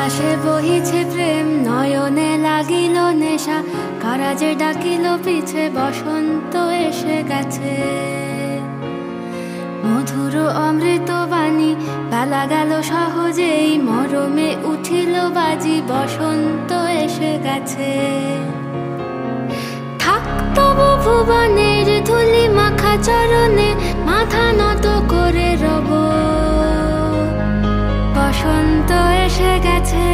বাতাসে বহিছে প্রেম, নয়নে লাগিল নেশা, কারা যে ডাকিল পিছে, বসন্ত এসে গেছে। মধুর অমৃত বাণী, বেলা গেল সহজেই, মরমে উঠিল বাজি, বসন্ত এসে গেছে। থাক তবু ভুবনের ধুলি মাখা চরণে, মাথা নত করে রব, বসন্ত এসে গেছে,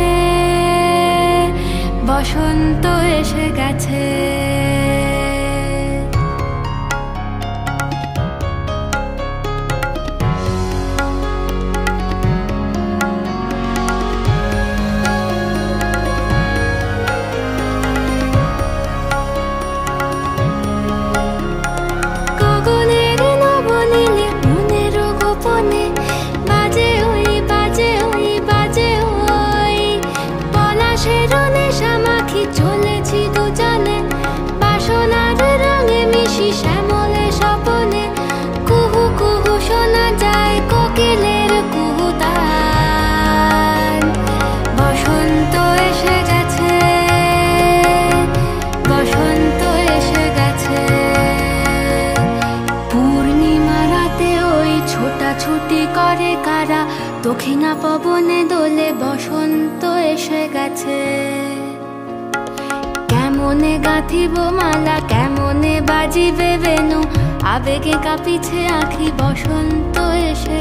বসন্ত এসে গেছে। গগনের নবনীলে মনের গোপনে, বাজে ওই বাজে ওই বাজে ওই, পলাশের নেশা মাখি চলেছি দুজনে, বাসনার রঙে মিশি শ্যামলে স্বপনে, কুহু কুহু শোনা যায় কোকিলের কুহুতান। বসন্ত এসে গেছে, বসন্ত এসে গেছে। পূর্ণিমা রাতে ওই ছোটাছুটি করে কারা, দক্ষিণা পবনে দোলে, বসন্ত এসে গেছে। কেমনে গাঁথিব মালা, কেমনে বাজিবে বেনু, আবেগে কাঁপিছে আঁখি, বসন্ত এসে